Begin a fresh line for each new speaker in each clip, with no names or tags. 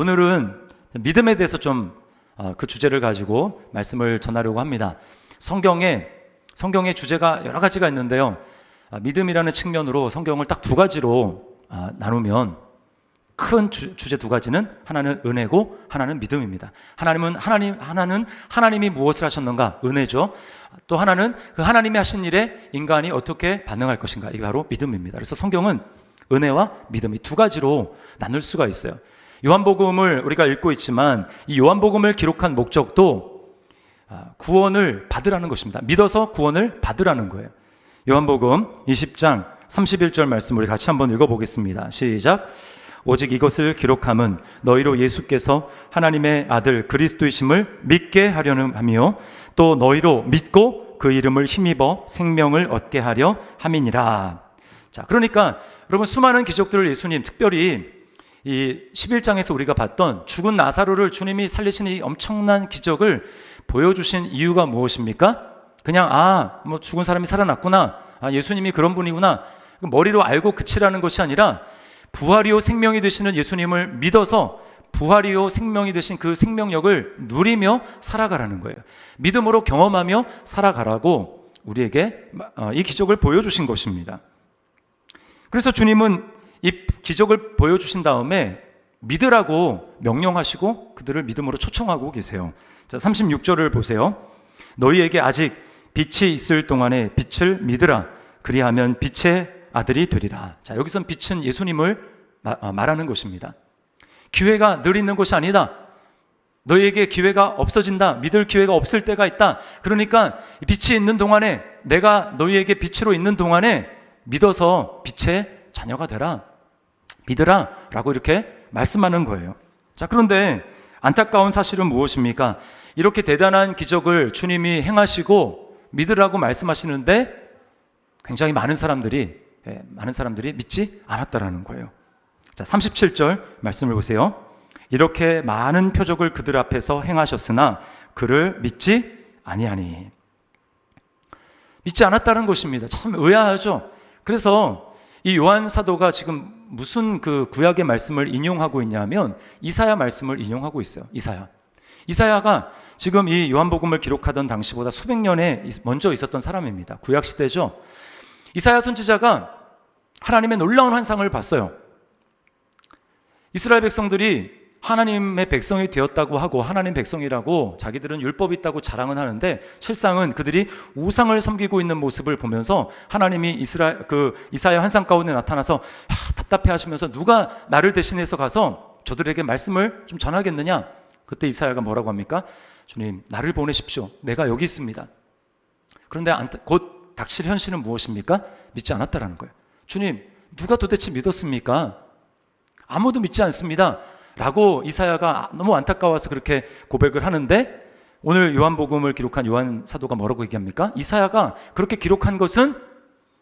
오늘은 믿음에 대해서 좀 그 주제를 가지고 말씀을 전하려고 합니다. 성경에 주제가 여러 가지가 있는데요. 믿음이라는 측면으로 성경을 딱 두 가지로 나누면 큰 주제 두 가지는 하나는 은혜고 하나는 믿음입니다. 하나는 하나님이 무엇을 하셨는가? 은혜죠. 또 하나는 그 하나님이 하신 일에 인간이 어떻게 반응할 것인가? 이게 바로 믿음입니다. 그래서 성경은 은혜와 믿음이 두 가지로 나눌 수가 있어요. 요한복음을 우리가 읽고 있지만 이 요한복음을 기록한 목적도 구원을 받으라는 것입니다. 믿어서 구원을 받으라는 거예요. 요한복음 20장 31절 말씀 우리 같이 한번 읽어보겠습니다. 시작. 오직 이것을 기록함은 너희로 예수께서 하나님의 아들 그리스도이심을 믿게 하려는 함이요 또 너희로 믿고 그 이름을 힘입어 생명을 얻게 하려 함이니라. 자, 그러니까 여러분 수많은 기적들을 예수님, 특별히 이 11장에서 우리가 봤던 죽은 나사로를 주님이 살리신 이 엄청난 기적을 보여주신 이유가 무엇입니까? 그냥 뭐 죽은 사람이 살아났구나, 예수님이 그런 분이구나, 머리로 알고 그치라는 것이 아니라 부활이요 생명이 되시는 예수님을 믿어서 부활이요 생명이 되신 그 생명력을 누리며 살아가라는 거예요. 믿음으로 경험하며 살아가라고 우리에게 이 기적을 보여주신 것입니다. 그래서 주님은 이 기적을 보여주신 다음에 믿으라고 명령하시고 그들을 믿음으로 초청하고 계세요. 자, 36절을 보세요. 너희에게 아직 빛이 있을 동안에 빛을 믿으라. 그리하면 빛의 아들이 되리라. 자, 여기선 빛은 예수님을 말하는 것입니다. 기회가 늘 있는 것이 아니다. 너희에게 기회가 없어진다. 믿을 기회가 없을 때가 있다. 그러니까 빛이 있는 동안에, 내가 너희에게 빛으로 있는 동안에 믿어서 빛의 자녀가 되라. 믿으라 라고 이렇게 말씀하는 거예요. 자, 그런데 안타까운 사실은 무엇입니까? 이렇게 대단한 기적을 주님이 행하시고 믿으라고 말씀하시는데 굉장히 많은 사람들이 믿지 않았다라는 거예요. 자, 37절 말씀을 보세요. 이렇게 많은 표적을 그들 앞에서 행하셨으나 그를 믿지 아니하니. 믿지 않았다는 것입니다. 참 의아하죠. 그래서 이 요한 사도가 지금 무슨 그 구약의 말씀을 인용하고 있냐면 이사야 말씀을 인용하고 있어요. 이사야가 지금 이 요한복음을 기록하던 당시보다 수백 년에 먼저 있었던 사람입니다. 구약 시대죠. 이사야 선지자가 하나님의 놀라운 환상을 봤어요. 이스라엘 백성들이 하나님의 백성이 되었다고 하고 하나님 백성이라고 자기들은 율법이 있다고 자랑은 하는데 실상은 그들이 우상을 섬기고 있는 모습을 보면서 하나님이 이사야 환상 가운데 나타나서 답답해 하시면서 누가 나를 대신해서 가서 저들에게 말씀을 좀 전하겠느냐? 그때 이사야가 뭐라고 합니까? 주님, 나를 보내십시오. 내가 여기 있습니다. 그런데 곧 닥칠 현실은 무엇입니까? 믿지 않았다라는 거예요. 주님, 누가 도대체 믿었습니까? 아무도 믿지 않습니다. 라고 이사야가 너무 안타까워서 그렇게 고백을 하는데 오늘 요한복음을 기록한 요한 사도가 뭐라고 얘기합니까? 이사야가 그렇게 기록한 것은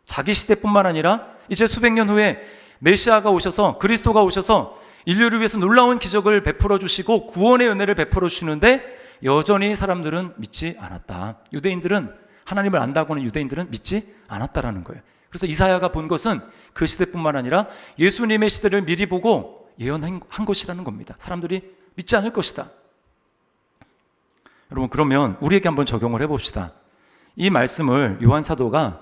자기 시대뿐만 아니라 이제 수백 년 후에 메시아가 오셔서, 그리스도가 오셔서 인류를 위해서 놀라운 기적을 베풀어 주시고 구원의 은혜를 베풀어 주시는데 여전히 사람들은 믿지 않았다. 하나님을 안다고 하는 유대인들은 믿지 않았다라는 거예요. 그래서 이사야가 본 것은 그 시대뿐만 아니라 예수님의 시대를 미리 보고 예언한 것이라는 겁니다. 사람들이 믿지 않을 것이다. 여러분, 그러면 우리에게 한번 적용을 해봅시다. 이 말씀을 요한 사도가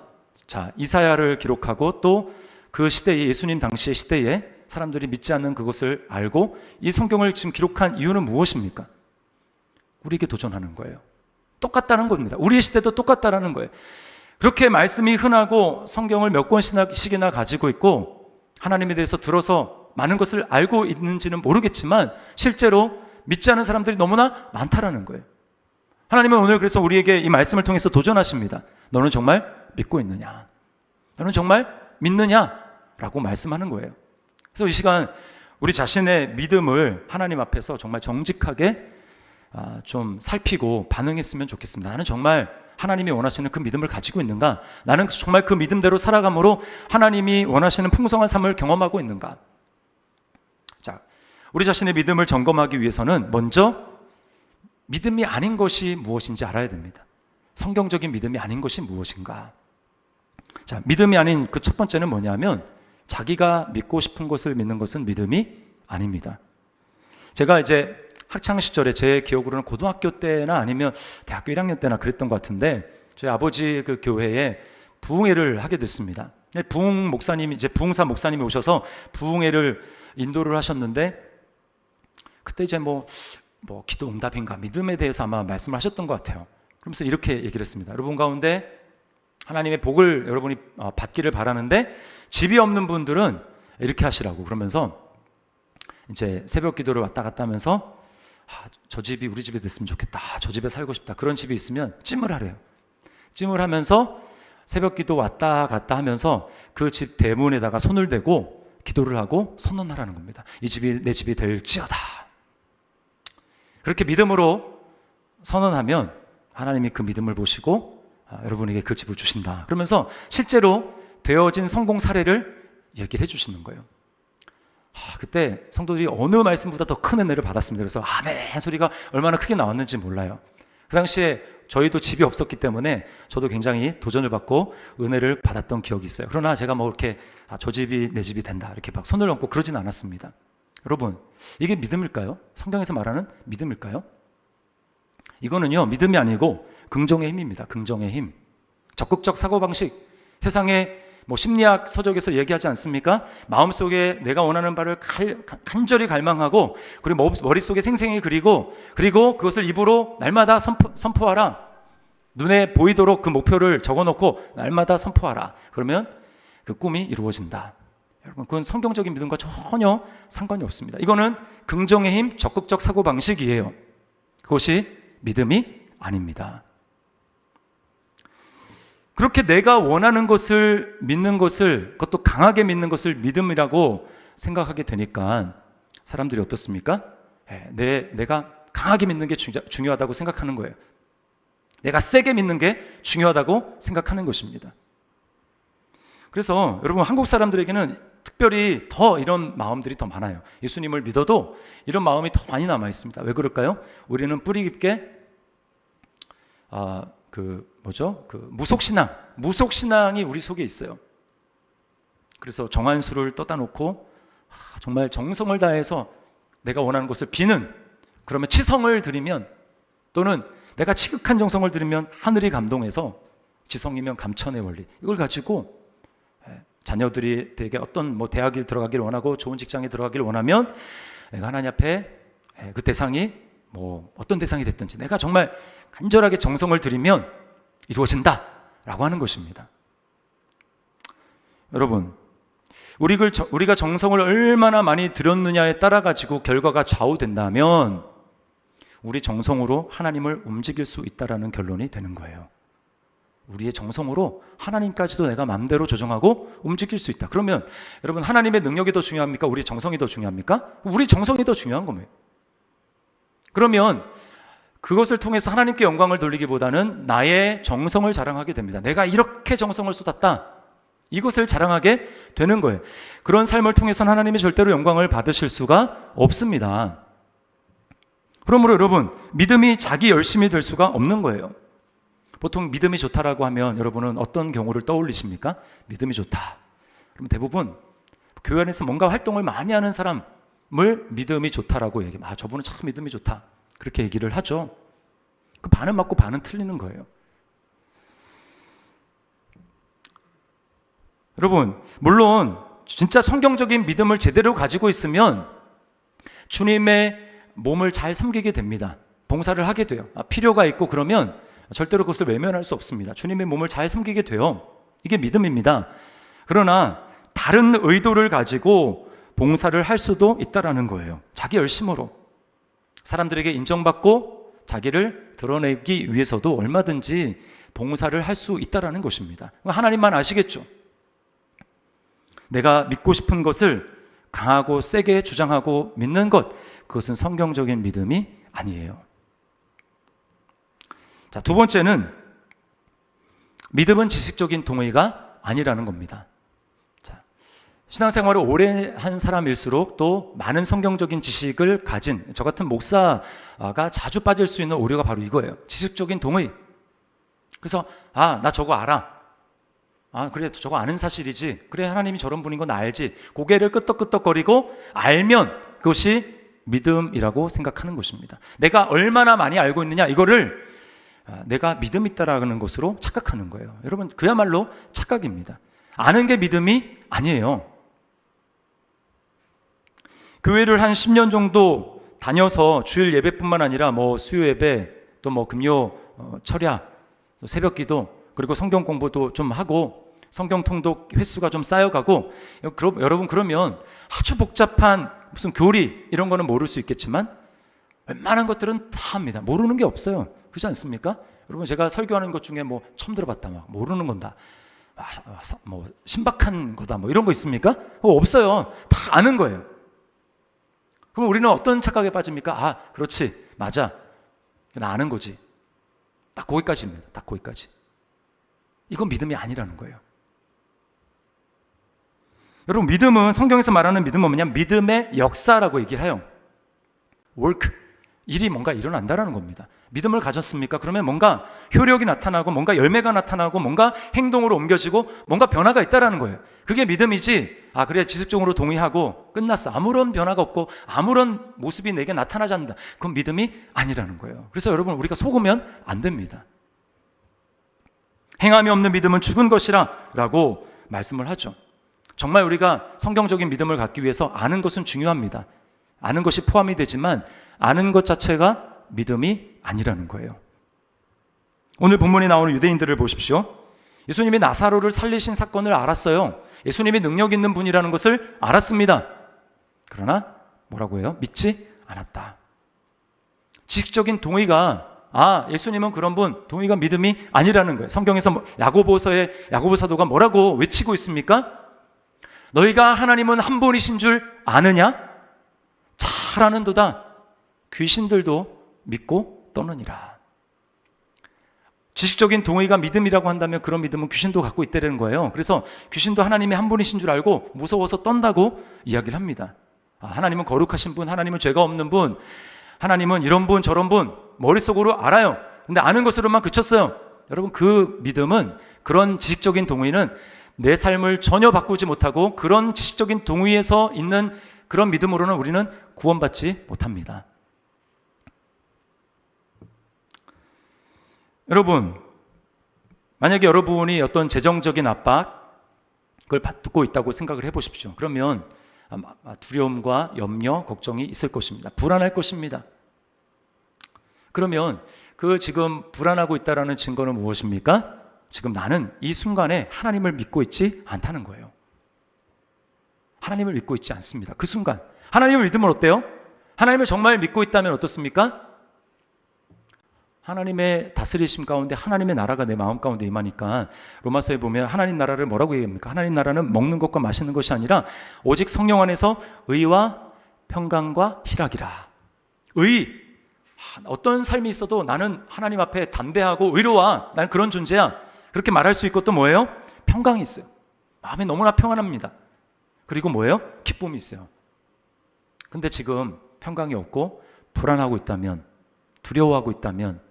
이사야를 기록하고 또 그 시대에, 예수님 당시의 시대에 사람들이 믿지 않는 그것을 알고 이 성경을 지금 기록한 이유는 무엇입니까? 우리에게 도전하는 거예요. 똑같다는 겁니다. 우리의 시대도 똑같다라는 거예요. 그렇게 말씀이 흔하고 성경을 몇 권씩이나 가지고 있고 하나님에 대해서 들어서 많은 것을 알고 있는지는 모르겠지만 실제로 믿지 않는 사람들이 너무나 많다라는 거예요. 하나님은 오늘 그래서 우리에게 이 말씀을 통해서 도전하십니다. 너는 정말 믿고 있느냐? 너는 정말 믿느냐? 라고 말씀하는 거예요. 그래서 이 시간 우리 자신의 믿음을 하나님 앞에서 정말 정직하게 좀 살피고 반응했으면 좋겠습니다. 나는 정말 하나님이 원하시는 그 믿음을 가지고 있는가? 나는 정말 그 믿음대로 살아감으로 하나님이 원하시는 풍성한 삶을 경험하고 있는가? 자, 우리 자신의 믿음을 점검하기 위해서는 먼저 믿음이 아닌 것이 무엇인지 알아야 됩니다. 성경적인 믿음이 아닌 것이 무엇인가? 자, 믿음이 아닌 그 첫 번째는 뭐냐면 자기가 믿고 싶은 것을 믿는 것은 믿음이 아닙니다. 제가 이제 학창 시절에 제 기억으로는 고등학교 때나 아니면 대학교 1학년 때나 그랬던 것 같은데 저희 아버지 그 교회에 부흥회를 하게 됐습니다. 부흥사 목사님이 오셔서 부흥회를 인도를 하셨는데 그때 이제 뭐 기도 응답인가 믿음에 대해서 아마 말씀을 하셨던 것 같아요. 그러면서 이렇게 얘기를 했습니다. 여러분 가운데 하나님의 복을 여러분이 받기를 바라는데 집이 없는 분들은 이렇게 하시라고 그러면서 이제 새벽 기도를 왔다 갔다 하면서 저 집이 우리 집이 됐으면 좋겠다. 저 집에 살고 싶다. 그런 집이 있으면 찜을 하래요. 찜을 하면서 새벽 기도 왔다 갔다 하면서 그 집 대문에다가 손을 대고 기도를 하고 선언하라는 겁니다. 이 집이 내 집이 될지어다. 그렇게 믿음으로 선언하면 하나님이 그 믿음을 보시고 여러분에게 그 집을 주신다. 그러면서 실제로 되어진 성공 사례를 얘기를 해주시는 거예요. 그때 성도들이 어느 말씀보다 더 큰 은혜를 받았습니다. 그래서 아멘 소리가 얼마나 크게 나왔는지 몰라요. 그 당시에 저희도 집이 없었기 때문에 저도 굉장히 도전을 받고 은혜를 받았던 기억이 있어요. 그러나 제가 뭐 이렇게 저 집이 내 집이 된다 이렇게 막 손을 얹고 그러진 않았습니다. 여러분, 이게 믿음일까요? 성경에서 말하는 믿음일까요? 이거는요, 믿음이 아니고 긍정의 힘입니다. 긍정의 힘. 적극적 사고방식. 세상에 뭐 심리학 서적에서 얘기하지 않습니까? 마음속에 내가 원하는 바를 간절히 갈망하고 그리고 머릿속에 생생히 그리고 그것을 입으로 날마다 선포하라. 눈에 보이도록 그 목표를 적어놓고 날마다 선포하라. 그러면 그 꿈이 이루어진다. 여러분, 그건 성경적인 믿음과 전혀 상관이 없습니다. 이거는 긍정의 힘, 적극적 사고방식이에요. 그것이 믿음이 아닙니다. 그렇게 내가 원하는 것을 믿는 것을, 그것도 강하게 믿는 것을 믿음이라고 생각하게 되니까 사람들이 어떻습니까? 내가 강하게 믿는 게 중요하다고 생각하는 거예요. 내가 세게 믿는 게 중요하다고 생각하는 것입니다. 그래서 여러분, 한국 사람들에게는 특별히 더 이런 마음들이 더 많아요. 예수님을 믿어도 이런 마음이 더 많이 남아 있습니다. 왜 그럴까요? 우리는 뿌리 깊게 무속신앙이 우리 속에 있어요. 그래서 정한수를 떠다 놓고 정말 정성을 다해서 내가 원하는 것을 비는, 그러면 치성을 드리면, 또는 내가 지극한 정성을 드리면 하늘이 감동해서 지성이면 감천의 원리, 이걸 가지고 자녀들이 되게 어떤 대학에 들어가기를 원하고 좋은 직장에 들어가기를 원하면 내가 하나님 앞에 그 대상이 어떤 대상이 됐든지 내가 정말 간절하게 정성을 들이면 이루어진다라고 하는 것입니다. 여러분, 우리가 정성을 얼마나 많이 들였느냐에 따라 가지고 결과가 좌우된다면 우리 정성으로 하나님을 움직일 수 있다라는 결론이 되는 거예요. 우리의 정성으로 하나님까지도 내가 마음대로 조정하고 움직일 수 있다. 그러면 여러분, 하나님의 능력이 더 중요합니까? 우리 정성이 더 중요합니까? 우리 정성이 더 중요한 겁니다. 그러면 그것을 통해서 하나님께 영광을 돌리기보다는 나의 정성을 자랑하게 됩니다. 내가 이렇게 정성을 쏟았다, 이것을 자랑하게 되는 거예요. 그런 삶을 통해서는 하나님이 절대로 영광을 받으실 수가 없습니다. 그러므로 여러분, 믿음이 자기 열심이 될 수가 없는 거예요. 보통 믿음이 좋다라고 하면 여러분은 어떤 경우를 떠올리십니까? 믿음이 좋다. 그럼 대부분 교회 안에서 뭔가 활동을 많이 하는 사람을 믿음이 좋다라고 얘기해요. 저분은 참 믿음이 좋다. 그렇게 얘기를 하죠. 그 반은 맞고 반은 틀리는 거예요. 여러분, 물론 진짜 성경적인 믿음을 제대로 가지고 있으면 주님의 몸을 잘 섬기게 됩니다. 봉사를 하게 돼요. 필요가 있고 그러면 절대로 그것을 외면할 수 없습니다. 주님의 몸을 잘 섬기게 돼요. 이게 믿음입니다. 그러나 다른 의도를 가지고 봉사를 할 수도 있다라는 거예요. 자기 열심으로 사람들에게 인정받고 자기를 드러내기 위해서도 얼마든지 봉사를 할 수 있다라는 것입니다. 하나님만 아시겠죠? 내가 믿고 싶은 것을 강하고 세게 주장하고 믿는 것, 그것은 성경적인 믿음이 아니에요. 자, 두 번째는 믿음은 지식적인 동의가 아니라는 겁니다. 자, 신앙생활을 오래 한 사람일수록 또 많은 성경적인 지식을 가진 저 같은 목사가 자주 빠질 수 있는 오류가 바로 이거예요. 지식적인 동의. 그래서 나 저거 알아. 그래, 저거 아는 사실이지. 그래, 하나님이 저런 분인 건 알지. 고개를 끄덕끄덕거리고 알면 그것이 믿음이라고 생각하는 것입니다. 내가 얼마나 많이 알고 있느냐, 이거를 내가 믿음 있다라는 것으로 착각하는 거예요. 여러분, 그야말로 착각입니다. 아는 게 믿음이 아니에요. 교회를 한 10년 정도 다녀서 주일 예배뿐만 아니라 수요 예배, 또 금요 철야, 또 새벽 기도, 그리고 성경 공부도 좀 하고 성경 통독 횟수가 좀 쌓여가고, 여러분 그러면 아주 복잡한 무슨 교리 이런 거는 모를 수 있겠지만 웬만한 것들은 다 합니다. 모르는 게 없어요. 그렇지 않습니까? 여러분, 제가 설교하는 것 중에 처음 들어봤다, 모르는 건다, 신박한 거다, 이런 거 있습니까? 없어요. 다 아는 거예요. 그럼 우리는 어떤 착각에 빠집니까? 그렇지, 맞아, 나 아는 거지. 딱 거기까지입니다. 딱 거기까지. 이건 믿음이 아니라는 거예요. 여러분, 믿음은, 성경에서 말하는 믿음은 뭐냐? 믿음의 역사라고 얘기를 해요. work, 일이 뭔가 일어난다라는 겁니다. 믿음을 가졌습니까? 그러면 뭔가 효력이 나타나고, 뭔가 열매가 나타나고, 뭔가 행동으로 옮겨지고, 뭔가 변화가 있다라는 거예요. 그게 믿음이지, 그래 지식적으로 동의하고 끝났어, 아무런 변화가 없고 아무런 모습이 내게 나타나지 않는다, 그건 믿음이 아니라는 거예요. 그래서 여러분, 우리가 속으면 안 됩니다. 행함이 없는 믿음은 죽은 것이라 라고 말씀을 하죠. 정말 우리가 성경적인 믿음을 갖기 위해서 아는 것은 중요합니다. 아는 것이 포함이 되지만 아는 것 자체가 믿음이 아니라는 거예요. 오늘 본문에 나오는 유대인들을 보십시오. 예수님이 나사로를 살리신 사건을 알았어요. 예수님이 능력 있는 분이라는 것을 알았습니다. 그러나 뭐라고 해요? 믿지 않았다. 지식적인 동의가, 예수님은 그런 분, 동의가 믿음이 아니라는 거예요. 성경에서 야고보 사도가 뭐라고 외치고 있습니까? 너희가 하나님은 한 분이신 줄 아느냐? 잘 아는도다. 귀신들도 믿고 떠느니라. 지식적인 동의가 믿음이라고 한다면 그런 믿음은 귀신도 갖고 있다는 거예요. 그래서 귀신도 하나님이 한 분이신 줄 알고 무서워서 떤다고 이야기를 합니다. 하나님은 거룩하신 분, 하나님은 죄가 없는 분, 하나님은 이런 분 저런 분 머릿속으로 알아요. 근데 아는 것으로만 그쳤어요. 여러분, 그 믿음은, 그런 지식적인 동의는 내 삶을 전혀 바꾸지 못하고 그런 지식적인 동의에서 있는 그런 믿음으로는 우리는 구원받지 못합니다. 여러분, 만약에 여러분이 어떤 재정적인 압박을 받고 있다고 생각을 해보십시오. 그러면 두려움과 염려, 걱정이 있을 것입니다. 불안할 것입니다. 그러면 그 지금 불안하고 있다는 증거는 무엇입니까? 지금 나는 이 순간에 하나님을 믿고 있지 않다는 거예요. 하나님을 믿고 있지 않습니다. 그 순간 하나님을 믿으면 어때요? 하나님을 정말 믿고 있다면 어떻습니까? 하나님의 다스리심 가운데 하나님의 나라가 내 마음 가운데 임하니까, 로마서에 보면 하나님 나라를 뭐라고 얘기합니까? 하나님 나라는 먹는 것과 마시는 것이 아니라 오직 성령 안에서 의와 평강과 희락이라. 의, 어떤 삶이 있어도 나는 하나님 앞에 담대하고 의로와, 나는 그런 존재야, 그렇게 말할 수 있고, 또 뭐예요? 평강이 있어요. 마음이 너무나 평안합니다. 그리고 뭐예요? 기쁨이 있어요. 근데 지금 평강이 없고 불안하고 있다면, 두려워하고 있다면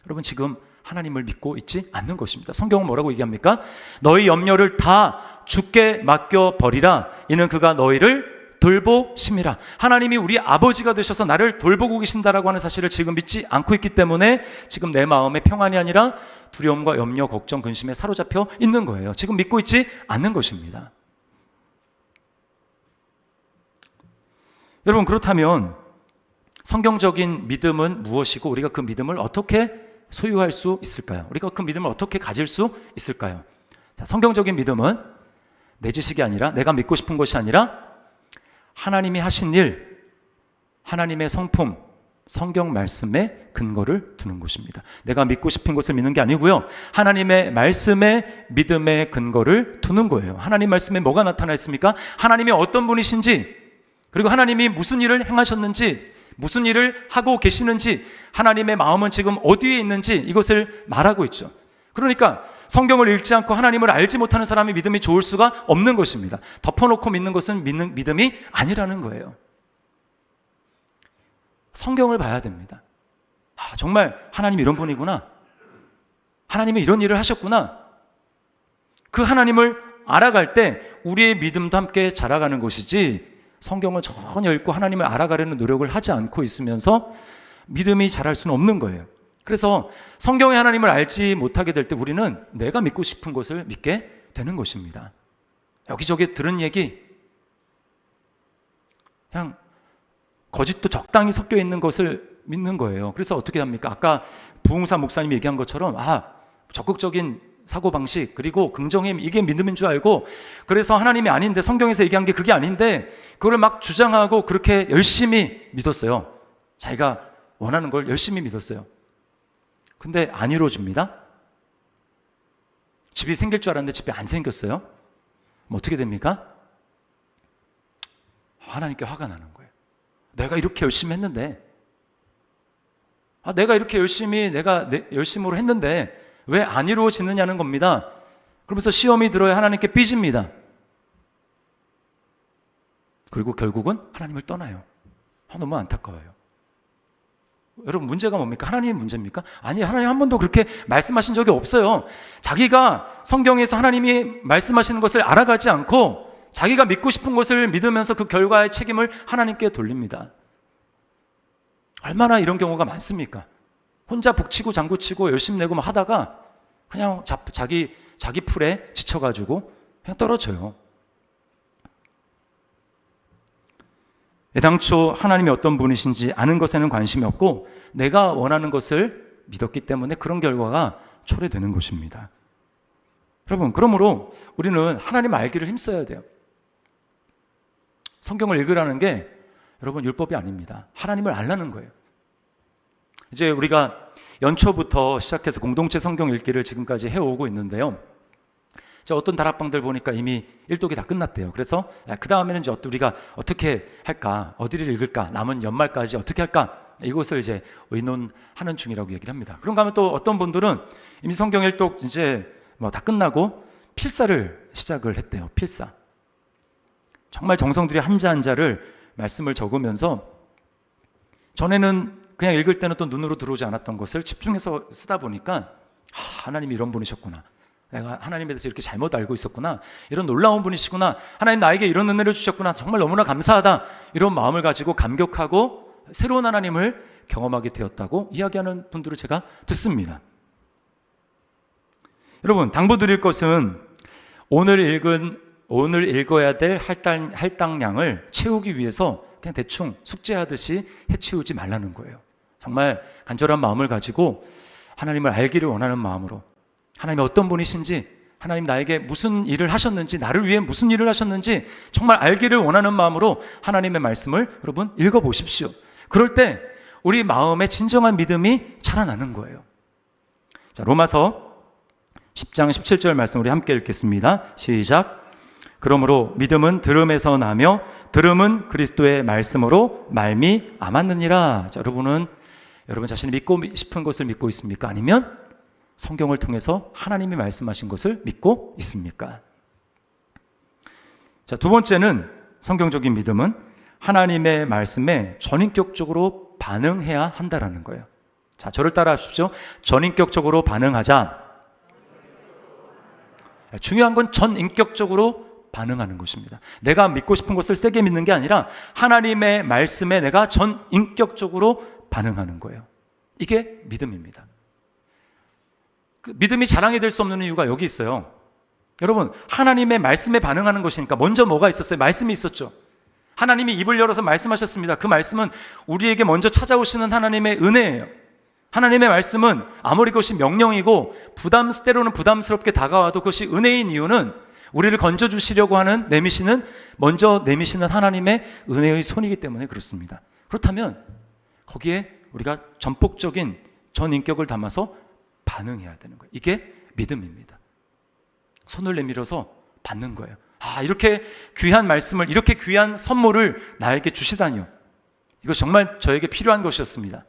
여러분, 지금 하나님을 믿고 있지 않는 것입니다. 성경은 뭐라고 얘기합니까? 너희 염려를 다 주께 맡겨버리라. 이는 그가 너희를 돌보심이라. 하나님이 우리 아버지가 되셔서 나를 돌보고 계신다라고 하는 사실을 지금 믿지 않고 있기 때문에 지금 내 마음에 평안이 아니라 두려움과 염려, 걱정, 근심에 사로잡혀 있는 거예요. 지금 믿고 있지 않는 것입니다. 여러분, 그렇다면 성경적인 믿음은 무엇이고 우리가 그 믿음을 어떻게 소유할 수 있을까요? 우리가 그 믿음을 어떻게 가질 수 있을까요? 자, 성경적인 믿음은 내 지식이 아니라, 내가 믿고 싶은 것이 아니라 하나님이 하신 일, 하나님의 성품, 성경 말씀에 근거를 두는 것입니다. 내가 믿고 싶은 것을 믿는 게 아니고요, 하나님의 말씀에 믿음의 근거를 두는 거예요. 하나님 말씀에 뭐가 나타나 있습니까? 하나님이 어떤 분이신지, 그리고 하나님이 무슨 일을 행하셨는지, 무슨 일을 하고 계시는지, 하나님의 마음은 지금 어디에 있는지 이것을 말하고 있죠. 그러니까 성경을 읽지 않고 하나님을 알지 못하는 사람이 믿음이 좋을 수가 없는 것입니다. 덮어놓고 믿는 것은 믿음이 아니라는 거예요. 성경을 봐야 됩니다. 정말 하나님 이런 분이구나, 하나님이 이런 일을 하셨구나. 그 하나님을 알아갈 때 우리의 믿음도 함께 자라가는 것이지, 성경을 전혀 읽고 하나님을 알아가려는 노력을 하지 않고 있으면서 믿음이 자랄 수는 없는 거예요. 그래서 성경의 하나님을 알지 못하게 될 때 우리는 내가 믿고 싶은 것을 믿게 되는 것입니다. 여기저기 들은 얘기, 그냥 거짓도 적당히 섞여 있는 것을 믿는 거예요. 그래서 어떻게 합니까? 아까 부흥사 목사님이 얘기한 것처럼 적극적인 사고방식 그리고 긍정의 힘, 이게 믿음인 줄 알고, 그래서 하나님이 아닌데 성경에서 얘기한 게 그게 아닌데 그걸 막 주장하고 그렇게 열심히 믿었어요. 자기가 원하는 걸 열심히 믿었어요. 근데 안 이루어집니다. 집이 생길 줄 알았는데 집이 안 생겼어요. 뭐 어떻게 됩니까? 하나님께 화가 나는 거예요. 내가 이렇게 열심히 했는데, 내가 이렇게 열심으로 했는데 왜 안 이루어지느냐는 겁니다. 그러면서 시험이 들어야 하나님께 삐집니다. 그리고 결국은 하나님을 떠나요. 너무 안타까워요. 여러분, 문제가 뭡니까? 하나님의 문제입니까? 아니, 하나님 한 번도 그렇게 말씀하신 적이 없어요. 자기가 성경에서 하나님이 말씀하시는 것을 알아가지 않고 자기가 믿고 싶은 것을 믿으면서 그 결과의 책임을 하나님께 돌립니다. 얼마나 이런 경우가 많습니까? 혼자 북치고 장구치고 열심히 내고 막 하다가 그냥 자기 풀에 지쳐가지고 그냥 떨어져요. 애당초 하나님이 어떤 분이신지 아는 것에는 관심이 없고 내가 원하는 것을 믿었기 때문에 그런 결과가 초래되는 것입니다. 여러분, 그러므로 우리는 하나님 알기를 힘써야 돼요. 성경을 읽으라는 게 여러분 율법이 아닙니다. 하나님을 알라는 거예요. 이제 우리가 연초부터 시작해서 공동체 성경 읽기를 지금까지 해오고 있는데요. 어떤 다락방들 보니까 이미 일독이 다 끝났대요. 그래서 그 다음에는 이제 우리가 어떻게 할까, 어디를 읽을까, 남은 연말까지 어떻게 할까, 이것을 이제 의논하는 중이라고 얘기를 합니다. 그런가 하면 또 어떤 분들은 이미 성경 일독 이제 다 끝나고 필사를 시작을 했대요. 필사. 정말 정성 들여 한자 한자를 말씀을 적으면서 전에는 그냥 읽을 때는 또 눈으로 들어오지 않았던 것을 집중해서 쓰다 보니까 하나님이 이런 분이셨구나, 내가 하나님에 대해서 이렇게 잘못 알고 있었구나, 이런 놀라운 분이시구나, 하나님 나에게 이런 은혜를 주셨구나, 정말 너무나 감사하다, 이런 마음을 가지고 감격하고 새로운 하나님을 경험하게 되었다고 이야기하는 분들을 제가 듣습니다. 여러분, 당부드릴 것은 오늘 읽어야 될 할당량을 채우기 위해서 그냥 대충 숙제하듯이 해치우지 말라는 거예요. 정말 간절한 마음을 가지고 하나님을 알기를 원하는 마음으로, 하나님이 어떤 분이신지, 하나님 나에게 무슨 일을 하셨는지, 나를 위해 무슨 일을 하셨는지 정말 알기를 원하는 마음으로 하나님의 말씀을 여러분 읽어보십시오. 그럴 때 우리 마음에 진정한 믿음이 자라나는 거예요. 자, 로마서 10장 17절 말씀 우리 함께 읽겠습니다. 시작. 그러므로 믿음은 들음에서 나며 들음은 그리스도의 말씀으로 말미암았느니라. 자, 여러분 자신이 믿고 싶은 것을 믿고 있습니까? 아니면 성경을 통해서 하나님이 말씀하신 것을 믿고 있습니까? 자, 두 번째는 성경적인 믿음은 하나님의 말씀에 전인격적으로 반응해야 한다라는 거예요. 자, 저를 따라 하십시오. 전인격적으로 반응하자. 중요한 건 전인격적으로 반응하는 것입니다. 내가 믿고 싶은 것을 세게 믿는 게 아니라 하나님의 말씀에 내가 전인격적으로 반응하는 거예요. 이게 믿음입니다. 믿음이 자랑이 될 수 없는 이유가 여기 있어요. 여러분, 하나님의 말씀에 반응하는 것이니까 먼저 뭐가 있었어요? 말씀이 있었죠. 하나님이 입을 열어서 말씀하셨습니다. 그 말씀은 우리에게 먼저 찾아오시는 하나님의 은혜예요. 하나님의 말씀은 아무리 그것이 명령이고 때로는 부담스럽게 다가와도 그것이 은혜인 이유는 우리를 건져주시려고 하는 먼저 내미시는 하나님의 은혜의 손이기 때문에 그렇습니다. 그렇다면 거기에 우리가 전폭적인 전인격을 담아서 반응해야 되는 거예요. 이게 믿음입니다. 손을 내밀어서 받는 거예요. 이렇게 귀한 말씀을, 이렇게 귀한 선물을 나에게 주시다니요. 이거 정말 저에게 필요한 것이었습니다.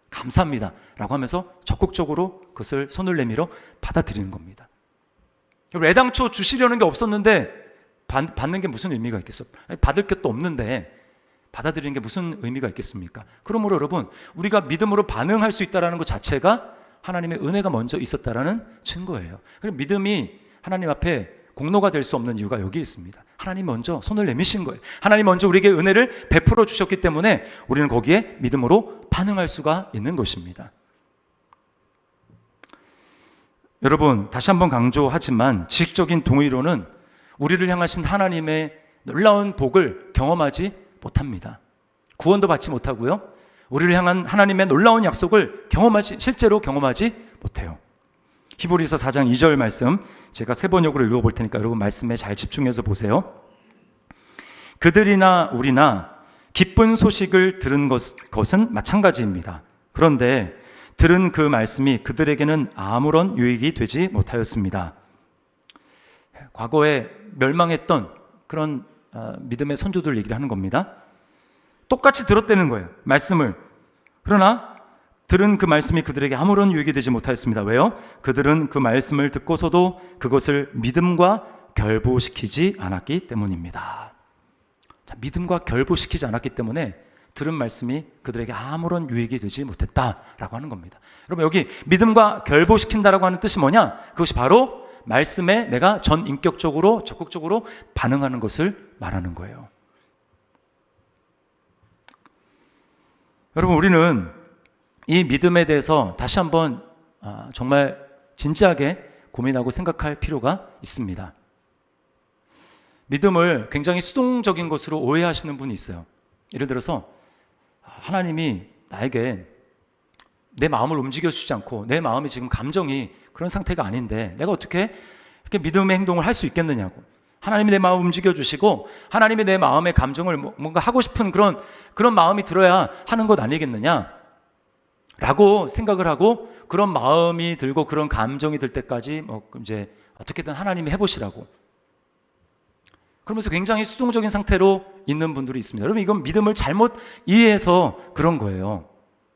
감사합니다 라고 하면서 적극적으로 그것을 손을 내밀어 받아들이는 겁니다. 애당초 주시려는 게 없었는데 받는 게 무슨 의미가 있겠어요? 받을 게 또 없는데 받아들이는 게 무슨 의미가 있겠습니까? 그러므로 여러분, 우리가 믿음으로 반응할 수 있다는 것 자체가 하나님의 은혜가 먼저 있었다라는 증거예요. 그럼 믿음이 하나님 앞에 공로가 될 수 없는 이유가 여기 있습니다. 하나님 먼저 손을 내미신 거예요. 하나님 먼저 우리에게 은혜를 베풀어 주셨기 때문에 우리는 거기에 믿음으로 반응할 수가 있는 것입니다. 여러분, 다시 한번 강조하지만 지식적인 동의로는 우리를 향하신 하나님의 놀라운 복을 경험하지 못합니다. 구원도 받지 못하고요, 우리를 향한 하나님의 놀라운 약속을 실제로 경험하지 못해요. 히브리서 4장 2절 말씀 제가 세 번역으로 읽어볼 테니까 여러분 말씀에 잘 집중해서 보세요. 그들이나 우리나 기쁜 소식을 들은 것은 마찬가지입니다. 그런데 들은 그 말씀이 그들에게는 아무런 유익이 되지 못하였습니다. 과거에 멸망했던 그런 믿음의 선조들 얘기를 하는 겁니다. 똑같이 들었다는 거예요, 말씀을. 그러나 들은 그 말씀이 그들에게 아무런 유익이 되지 못하였습니다. 왜요? 그들은 그 말씀을 듣고서도 그것을 믿음과 결부시키지 않았기 때문입니다. 자, 믿음과 결부시키지 않았기 때문에 들은 말씀이 그들에게 아무런 유익이 되지 못했다라고 하는 겁니다. 여러분, 여기 믿음과 결부시킨다라고 하는 뜻이 뭐냐? 그것이 바로 말씀에 내가 전인격적으로 적극적으로 반응하는 것을 말하는 거예요. 여러분, 우리는 이 믿음에 대해서 다시 한번 정말 진지하게 고민하고 생각할 필요가 있습니다. 믿음을 굉장히 수동적인 것으로 오해하시는 분이 있어요. 예를 들어서 하나님이 나에게 내 마음을 움직여주지 않고 내 마음이 지금 감정이 그런 상태가 아닌데 내가 어떻게 이렇게 믿음의 행동을 할 수 있겠느냐고. 하나님이 내 마음을 움직여주시고 하나님이 내 마음의 감정을 뭔가 하고 싶은 그런 마음이 들어야 하는 것 아니겠느냐 라고 생각을 하고, 그런 마음이 들고 그런 감정이 들 때까지 이제 어떻게든 하나님이 해보시라고, 그러면서 굉장히 수동적인 상태로 있는 분들이 있습니다. 여러분, 이건 믿음을 잘못 이해해서 그런 거예요.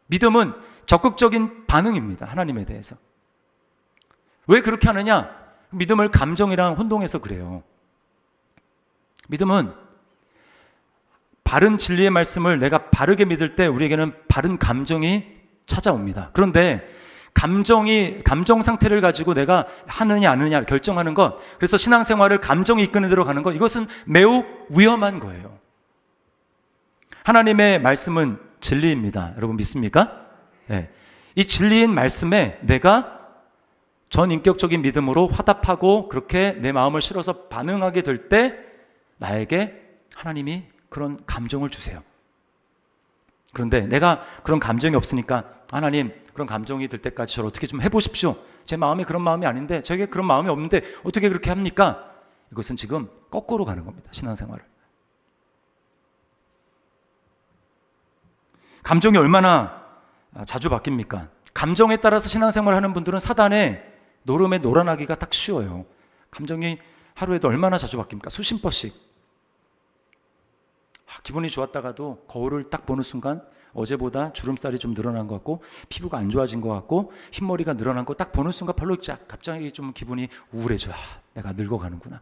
믿음은 적극적인 반응입니다, 하나님에 대해서. 왜 그렇게 하느냐? 믿음을 감정이랑 혼동해서 그래요. 믿음은 바른 진리의 말씀을 내가 바르게 믿을 때 우리에게는 바른 감정이 찾아옵니다. 그런데 감정 상태를 가지고 내가 하느냐 안 하느냐 결정하는 것, 그래서 신앙생활을 감정이 이끄는 대로 가는 것, 이것은 매우 위험한 거예요. 하나님의 말씀은 진리입니다. 여러분 믿습니까? 네. 이 진리인 말씀에 내가 전인격적인 믿음으로 화답하고 그렇게 내 마음을 실어서 반응하게 될 때 나에게 하나님이 그런 감정을 주세요. 그런데 내가 그런 감정이 없으니까 하나님, 그런 감정이 들 때까지 저를 어떻게 좀 해보십시오. 제 마음이 그런 마음이 아닌데, 저에게 그런 마음이 없는데 어떻게 그렇게 합니까? 이것은 지금 거꾸로 가는 겁니다, 신앙생활을. 감정이 얼마나 자주 바뀝니까? 감정에 따라서 신앙생활을 하는 분들은 사단의 노름에 놀아나기가 딱 쉬워요. 감정이 하루에도 얼마나 자주 바뀝니까? 수십 번씩. 기분이 좋았다가도 거울을 딱 보는 순간 어제보다 주름살이 좀 늘어난 것 같고 피부가 안 좋아진 것 같고 흰머리가 늘어난 거 딱 보는 순간 별로 갑자기 좀 기분이 우울해져. 내가 늙어가는구나.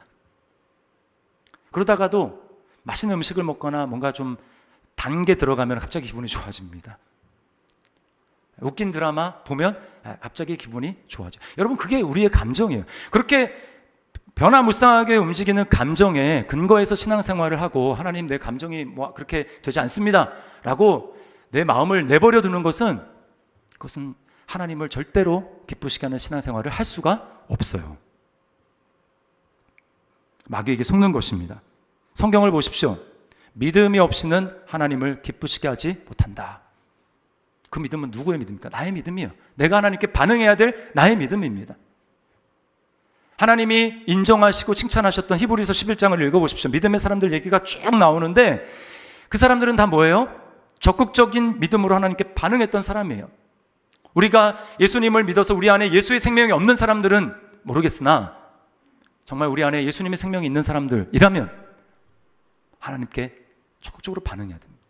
그러다가도 맛있는 음식을 먹거나 뭔가 좀 단 게 들어가면 갑자기 기분이 좋아집니다. 웃긴 드라마 보면 갑자기 기분이 좋아져요. 여러분, 그게 우리의 감정이에요. 그렇게 변화무쌍하게 움직이는 감정에 근거해서 신앙생활을 하고 하나님, 내 감정이 그렇게 되지 않습니다 라고 내 마음을 내버려 두는 것은, 그것은 하나님을 절대로 기쁘시게 하는 신앙생활을 할 수가 없어요. 마귀에게 속는 것입니다. 성경을 보십시오. 믿음이 없이는 하나님을 기쁘시게 하지 못한다. 그 믿음은 누구의 믿음입니까? 나의 믿음이에요. 내가 하나님께 반응해야 될 나의 믿음입니다. 하나님이 인정하시고 칭찬하셨던 히브리서 11장을 읽어보십시오. 믿음의 사람들 얘기가 쭉 나오는데 그 사람들은 다 뭐예요? 적극적인 믿음으로 하나님께 반응했던 사람이에요. 우리가 예수님을 믿어서 우리 안에 예수의 생명이 없는 사람들은 모르겠으나 정말 우리 안에 예수님의 생명이 있는 사람들이라면 하나님께 적극적으로 반응해야 됩니다.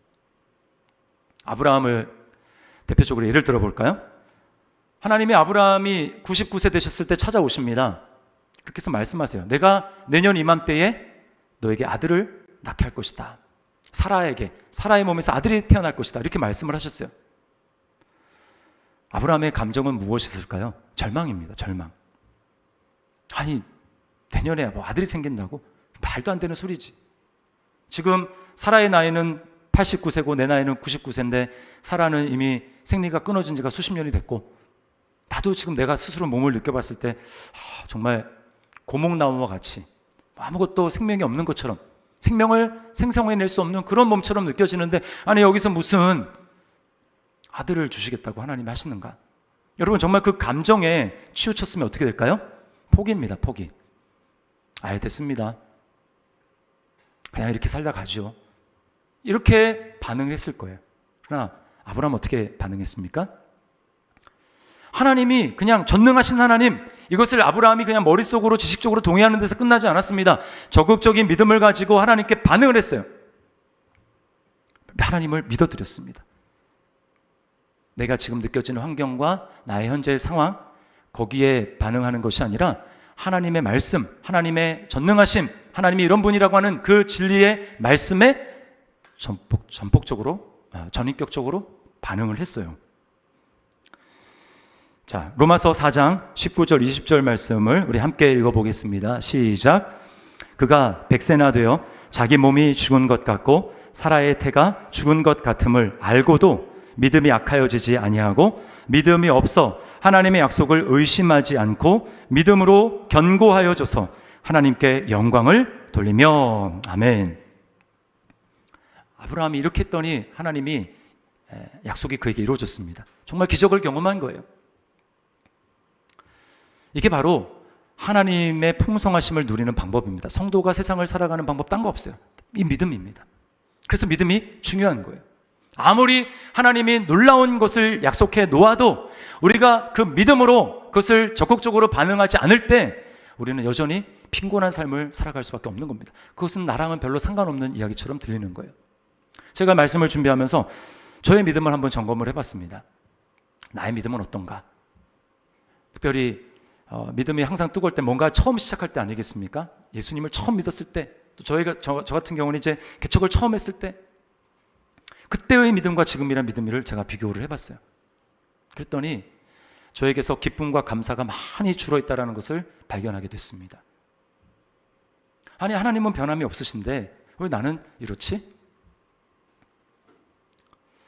아브라함을 대표적으로 예를 들어볼까요? 하나님이 아브라함이 99세 되셨을 때 찾아오십니다. 그렇게 해서 말씀하세요. 내가 내년 이맘때에 너에게 아들을 낳게 할 것이다. 사라의 몸에서 아들이 태어날 것이다. 이렇게 말씀을 하셨어요. 아브라함의 감정은 무엇이었을까요? 절망입니다. 절망. 아니, 내년에 뭐 아들이 생긴다고? 말도 안 되는 소리지. 지금 사라의 나이는 89세고 내 나이는 99세인데 사라는 이미 생리가 끊어진 지가 수십 년이 됐고, 나도 지금 내가 스스로 몸을 느껴봤을 때 정말 고목나무와 같이 아무것도 생명이 없는 것처럼, 생명을 생성해낼 수 없는 그런 몸처럼 느껴지는데, 아니 여기서 무슨 아들을 주시겠다고 하나님이 하시는가? 여러분, 정말 그 감정에 치우쳤으면 어떻게 될까요? 포기입니다. 포기. 아예 됐습니다. 그냥 이렇게 살다 가죠. 이렇게 반응을 했을 거예요. 그러나 아브라함은 어떻게 반응했습니까? 하나님이 그냥 전능하신 하나님, 이것을 아브라함이 그냥 머릿속으로 지식적으로 동의하는 데서 끝나지 않았습니다. 적극적인 믿음을 가지고 하나님께 반응을 했어요. 하나님을 믿어드렸습니다. 내가 지금 느껴지는 환경과 나의 현재의 상황, 거기에 반응하는 것이 아니라 하나님의 말씀, 하나님의 전능하심, 하나님이 이런 분이라고 하는 그 진리의 말씀에 전인격적으로 반응을 했어요. 자, 로마서 4장 19절 20절 말씀을 우리 함께 읽어보겠습니다. 시작. 그가 백세나 되어 자기 몸이 죽은 것 같고 사라의 태가 죽은 것 같음을 알고도 믿음이 약하여지지 아니하고 믿음이 없어 하나님의 약속을 의심하지 않고 믿음으로 견고하여져서 하나님께 영광을 돌리며. 아멘. 아브라함이 이렇게 했더니 하나님이 약속이 그에게 이루어졌습니다. 정말 기적을 경험한 거예요. 이게 바로 하나님의 풍성하심을 누리는 방법입니다. 성도가 세상을 살아가는 방법 딴 거 없어요. 이 믿음입니다. 그래서 믿음이 중요한 거예요. 아무리 하나님이 놀라운 것을 약속해 놓아도 우리가 그 믿음으로 그것을 적극적으로 반응하지 않을 때 우리는 여전히 빈곤한 삶을 살아갈 수밖에 없는 겁니다. 그것은 나랑은 별로 상관없는 이야기처럼 들리는 거예요. 제가 말씀을 준비하면서 저의 믿음을 한번 점검을 해봤습니다. 나의 믿음은 어떤가? 특별히 믿음이 항상 뜨거울 때, 뭔가 처음 시작할 때 아니겠습니까? 예수님을 처음 믿었을 때, 또 저 같은 경우는 이제 개척을 처음 했을 때, 그때의 믿음과 지금이란 믿음을 제가 비교를 해봤어요. 그랬더니 저에게서 기쁨과 감사가 많이 줄어있다는 것을 발견하게 됐습니다. 아니, 하나님은 변함이 없으신데 왜 나는 이렇지?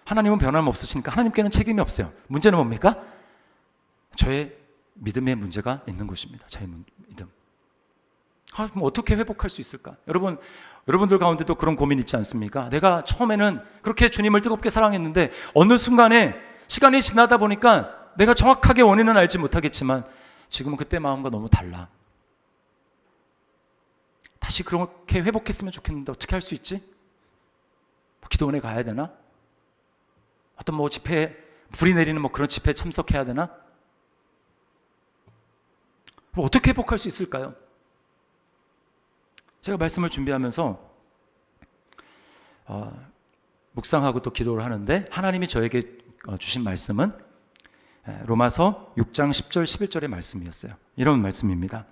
하나님은 변함 없으시니까 하나님께는 책임이 없어요. 문제는 뭡니까? 저의 믿음에 문제가 있는 것입니다. 저의 믿음. 그럼 어떻게 회복할 수 있을까? 여러분들 가운데도 그런 고민 있지 않습니까? 내가 처음에는 그렇게 주님을 뜨겁게 사랑했는데 어느 순간에 시간이 지나다 보니까 내가 정확하게 원인은 알지 못하겠지만 지금은 그때 마음과 너무 달라. 다시 그렇게 회복했으면 좋겠는데 어떻게 할 수 있지? 기도원에 가야 되나? 어떤 집회에, 불이 내리는 그런 집회에 참석해야 되나? 어떻게 회복할 수 있을까요? 제가 말씀을 준비하면서 묵상하고 또 기도를 하는데 하나님이 저에게 주신 말씀은 로마서 6장 10절 11절의 말씀이었어요. 이런 말씀입니다.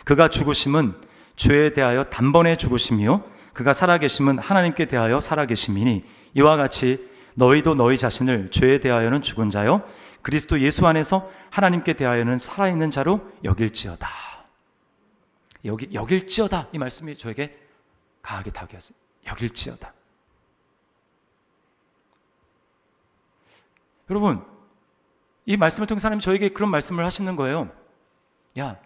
그가 죽으심은 죄에 대하여 단번에 죽으심이요 그가 살아계심은 하나님께 대하여 살아계심이니 이와 같이 너희도 너희 자신을 죄에 대하여는 죽은 자요 그리스도 예수 안에서 하나님께 대하여는 살아있는 자로 여길지어다. 여길지어다, 이 말씀이 저에게 강하게 다가왔어요. 여길지어다. 여러분, 이 말씀을 통해서 하나님 저에게 그런 말씀을 하시는 거예요. 야,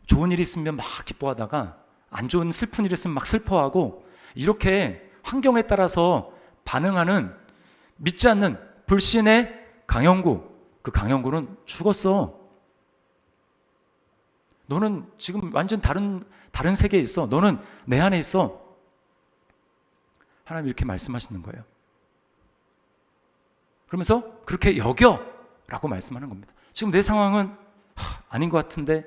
좋은 일이 있으면 막 기뻐하다가 안 좋은 슬픈 일이 있으면 막 슬퍼하고 이렇게 환경에 따라서 반응하는 믿지 않는 불신의 강영구, 그 강영구는 죽었어. 너는 지금 완전 다른 세계에 있어. 너는 내 안에 있어. 하나님 이렇게 말씀하시는 거예요. 그러면서 그렇게 여겨라고 말씀하는 겁니다. 지금 내 상황은 아닌 것 같은데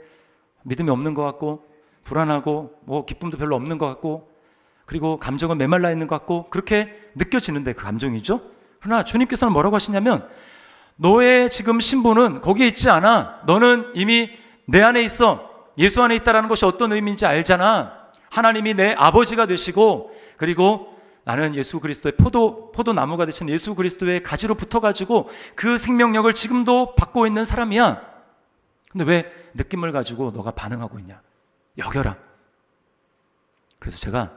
믿음이 없는 것 같고 불안하고 기쁨도 별로 없는 것 같고 그리고 감정은 메말라 있는 것 같고 그렇게 느껴지는데 그 감정이죠. 그러나 주님께서는 뭐라고 하시냐면 너의 지금 신분은 거기에 있지 않아. 너는 이미 내 안에 있어. 예수 안에 있다는 것이 어떤 의미인지 알잖아. 하나님이 내 아버지가 되시고 그리고 나는 예수 그리스도의 포도나무가 되신 예수 그리스도의 가지로 붙어가지고 그 생명력을 지금도 받고 있는 사람이야. 근데 왜 느낌을 가지고 너가 반응하고 있냐? 여겨라. 그래서 제가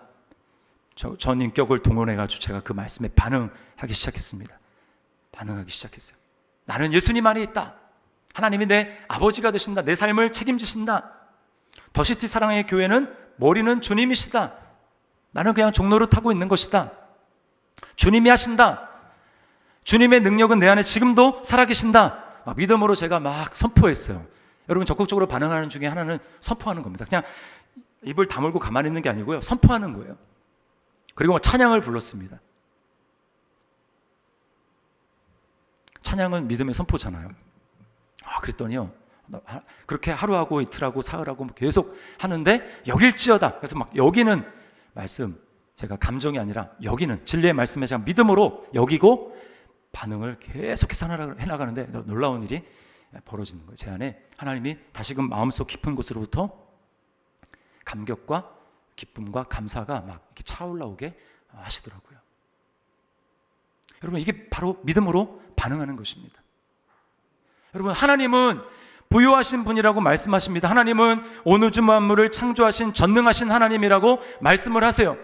전 인격을 동원해가지고 제가 그 말씀에 반응하기 시작했습니다. 반응하기 시작했어요. 나는 예수님 안에 있다. 하나님이 내 아버지가 되신다. 내 삶을 책임지신다. 더시티 사랑의 교회는 머리는 주님이시다. 나는 그냥 종로를 타고 있는 것이다. 주님이 하신다. 주님의 능력은 내 안에 지금도 살아계신다. 믿음으로 제가 막 선포했어요. 여러분, 적극적으로 반응하는 중에 하나는 선포하는 겁니다. 그냥 입을 다물고 가만히 있는 게 아니고요, 선포하는 거예요. 그리고 찬양을 불렀습니다. 찬양은 믿음의 선포잖아요. 그랬더니요, 그렇게 하루하고 이틀하고 사흘하고 계속 하는데 여길지어다. 그래서 막 여기는 말씀, 제가 감정이 아니라 여기는 진리의 말씀에 제가 믿음으로 여기고 반응을 계속해서 해나가는데 놀라운 일이 벌어지는 거예요. 제 안에 하나님이 다시금 마음속 깊은 곳으로부터 감격과 기쁨과 감사가 막 이렇게 차올라오게 하시더라고요. 여러분, 이게 바로 믿음으로 반응하는 것입니다. 여러분, 하나님은 부유하신 분이라고 말씀하십니다. 하나님은 온 우주 만물을 창조하신 전능하신 하나님이라고 말씀을 하세요.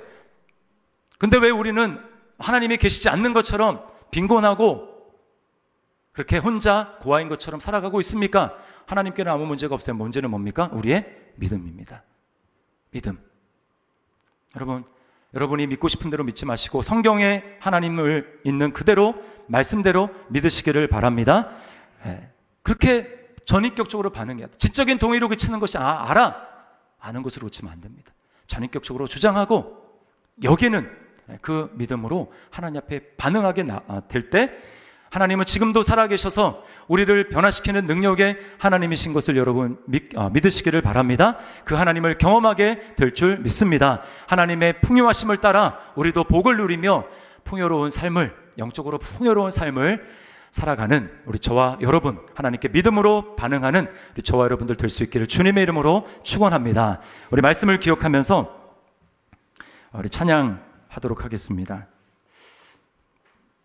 근데 왜 우리는 하나님이 계시지 않는 것처럼 빈곤하고 그렇게 혼자 고아인 것처럼 살아가고 있습니까? 하나님께는 아무 문제가 없어요. 문제는 뭡니까? 우리의 믿음입니다. 믿음. 여러분, 여러분이 믿고 싶은 대로 믿지 마시고 성경에 하나님을 있는 그대로 말씀대로 믿으시기를 바랍니다. 그렇게 전인격적으로 반응해야 돼. 지적인 동의로 그치는 것이 알아. 아는 것으로 그치면 안 됩니다. 전인격적으로 주장하고 여기는 그 믿음으로 하나님 앞에 반응하게 될 때 하나님은 지금도 살아계셔서 우리를 변화시키는 능력의 하나님이신 것을 여러분 믿으시기를 바랍니다. 그 하나님을 경험하게 될 줄 믿습니다. 하나님의 풍요하심을 따라 우리도 복을 누리며 풍요로운 삶을, 영적으로 풍요로운 삶을 살아가는 우리 저와 여러분, 하나님께 믿음으로 반응하는 우리 저와 여러분들 될 수 있기를 주님의 이름으로 축원합니다. 우리 말씀을 기억하면서 우리 찬양하도록 하겠습니다.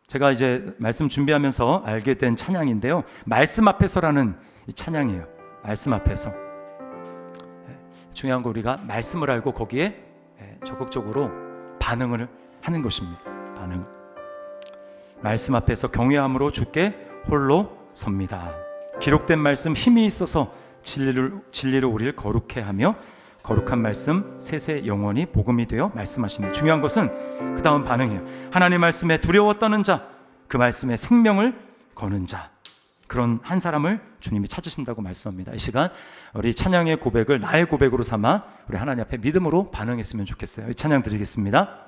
제가 이제 말씀 준비하면서 알게 된 찬양인데요, 말씀 앞에서라는 이 찬양이에요. 말씀 앞에서. 중요한 거, 우리가 말씀을 알고 거기에 적극적으로 반응을 하는 것입니다. 반응. 말씀 앞에서 경외함으로 주께 홀로 섭니다. 기록된 말씀 힘이 있어서 진리로 우리를 거룩해 하며 거룩한 말씀 세세 영원히 복음이 되어 말씀하시네. 중요한 것은 그 다음 반응이에요. 하나님 말씀에 두려워 떠는 자, 그 말씀에 생명을 거는 자, 그런 한 사람을 주님이 찾으신다고 말씀합니다. 이 시간 우리 찬양의 고백을 나의 고백으로 삼아 우리 하나님 앞에 믿음으로 반응했으면 좋겠어요. 이 찬양 드리겠습니다.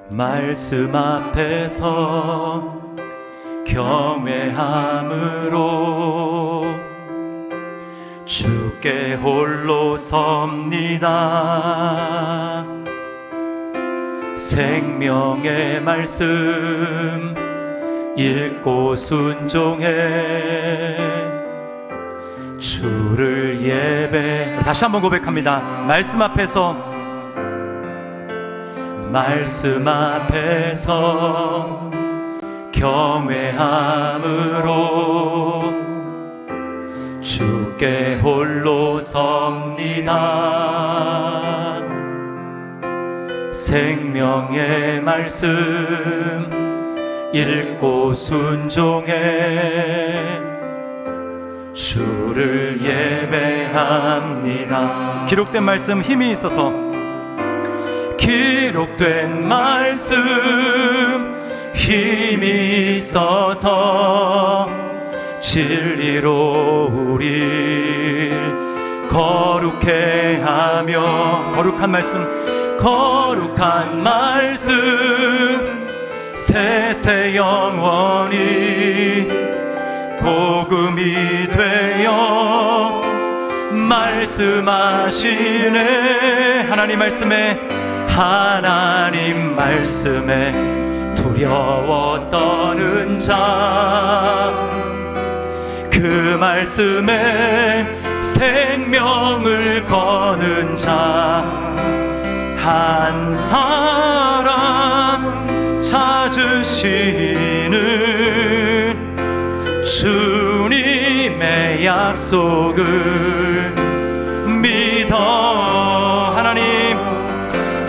말씀 앞에서 경외함으로 주께 홀로 섭니다. 생명의 말씀 읽고 순종해 주를 예배. 다시 한번 고백합니다. 말씀 앞에서 경외함으로 주께 홀로 섭니다. 생명의 말씀 읽고 순종해 주를 예배합니다. 기록된 말씀 힘이 있어서, 기록된 말씀 힘이 있어서 진리로 우릴 거룩해 하며, 거룩한 말씀 세세 영원히 복음이 되어 말씀하시네. 하나님 말씀에 두려워 떠는 자, 그 말씀에 생명을 거는 자, 한 사람 찾으시는 주님의 약속을 믿어.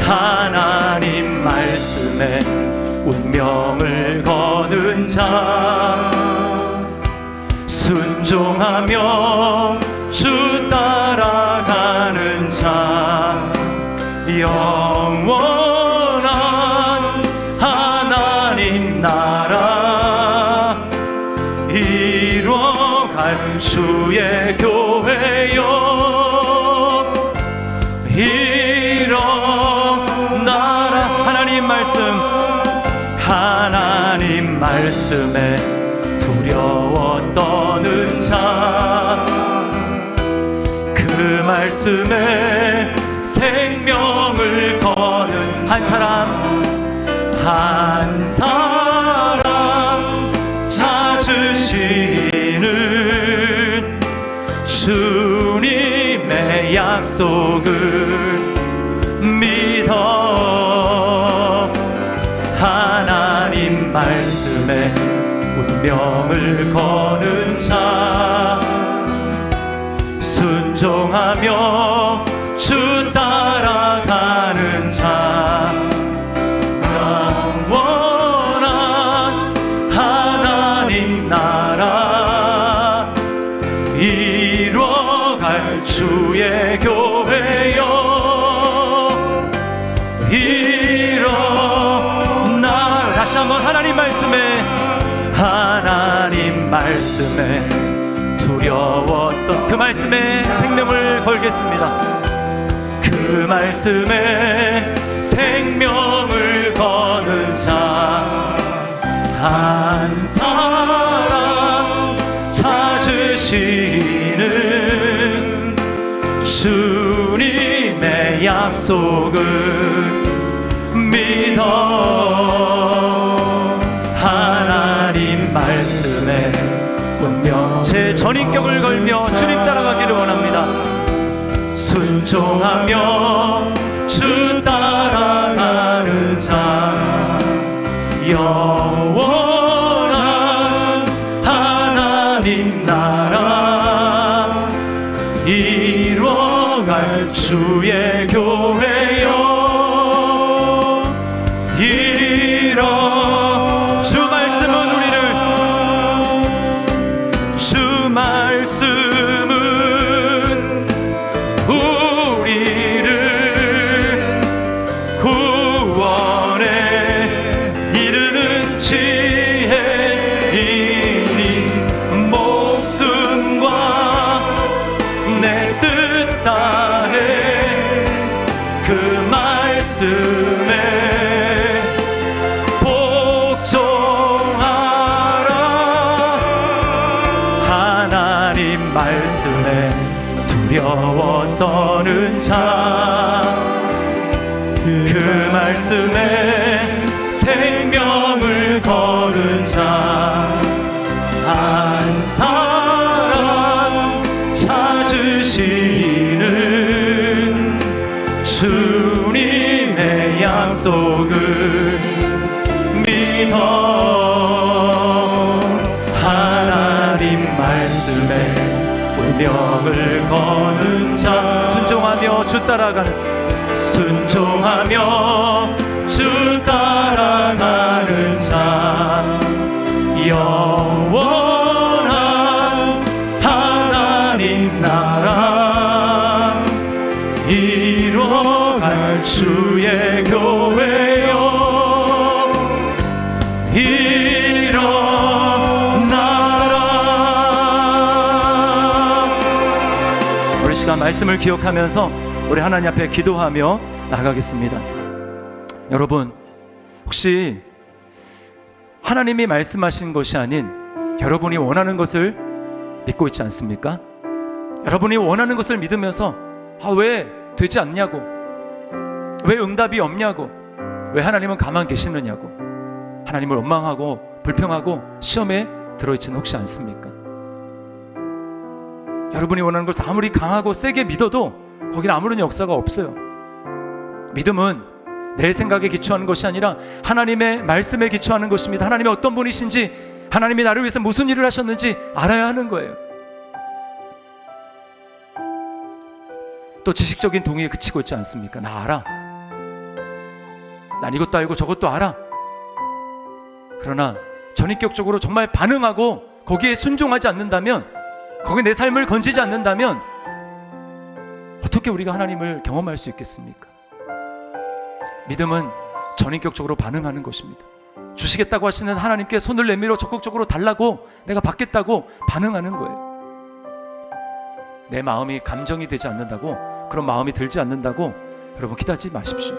하나님 말씀에 운명을 거는 자, 순종하며 주 따라가는 자, 영원한 하나님 나라 이뤄갈 주의 교회여 일어나라. 하나님 말씀에 두려워 떠는 자, 그 말씀에 생명을 거는 한 사람 찾으시는 주님의 약속을 믿어. 하나님 말씀에 운명을 거는 자, 순종하며 주 따라가는 자, 영원한 하나님 나라 이뤄갈 주의 교회여 일어나. 다시 한번 하나님 말씀에 두려웠던 그 말씀에 생명을 걸겠습니다. 그 말씀에 생명을 거는 자, 한 사람 찾으시는 주님의 약속을 믿어. 하나님 말씀에 운명 제 전인격을 걸며 주님 따라가기를 원합니다. 순종하며 주 따라가는 자, 영원한 하나님 나라 이뤄갈 주의 교회여 주 말씀은 우리를 구원에 이르는 지혜이니 목숨과 내 뜻 다해 그 말씀에 말씀에 두려워 떠는 자, 그 말씀에 생명을 거는 자, 한 사람 찾으시는 주님의 약속을 믿어. 하나님 말씀에 운명을 거는 자, 순종하며 주 따라가는 자, 영원한 하나님 나라 이뤄갈 주의 교회여 말씀을 기억하면서 우리 하나님 앞에 기도하며 나가겠습니다. 여러분, 혹시 하나님이 말씀하신 것이 아닌 여러분이 원하는 것을 믿고 있지 않습니까? 여러분이 원하는 것을 믿으면서 왜 되지 않냐고, 왜 응답이 없냐고, 왜 하나님은 가만 계시느냐고, 하나님을 원망하고 불평하고 시험에 들어있지는 혹시 않습니까? 여러분이 원하는 것을 아무리 강하고 세게 믿어도 거기는 아무런 역사가 없어요. 믿음은 내 생각에 기초하는 것이 아니라 하나님의 말씀에 기초하는 것입니다. 하나님이 어떤 분이신지, 하나님이 나를 위해서 무슨 일을 하셨는지 알아야 하는 거예요. 또 지식적인 동의에 그치고 있지 않습니까? 나 알아. 난 이것도 알고 저것도 알아. 그러나 전인격적으로 정말 반응하고 거기에 순종하지 않는다면, 거기에 내 삶을 건지지 않는다면 어떻게 우리가 하나님을 경험할 수 있겠습니까? 믿음은 전인격적으로 반응하는 것입니다. 주시겠다고 하시는 하나님께 손을 내밀어 적극적으로 달라고, 내가 받겠다고 반응하는 거예요. 내 마음이 감정이 되지 않는다고, 그런 마음이 들지 않는다고 여러분 기다리지 마십시오.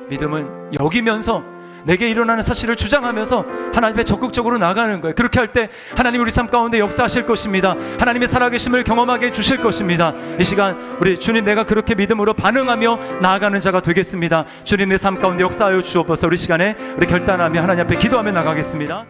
믿음은 여기면서 내게 일어나는 사실을 주장하면서 하나님 앞에 적극적으로 나가는 거예요. 그렇게 할 때 하나님 우리 삶 가운데 역사하실 것입니다. 하나님의 살아계심을 경험하게 해주실 것입니다. 이 시간 우리 주님, 내가 그렇게 믿음으로 반응하며 나아가는 자가 되겠습니다. 주님, 내 삶 가운데 역사하여 주옵소서. 우리 시간에 우리 결단하며 하나님 앞에 기도하며 나가겠습니다.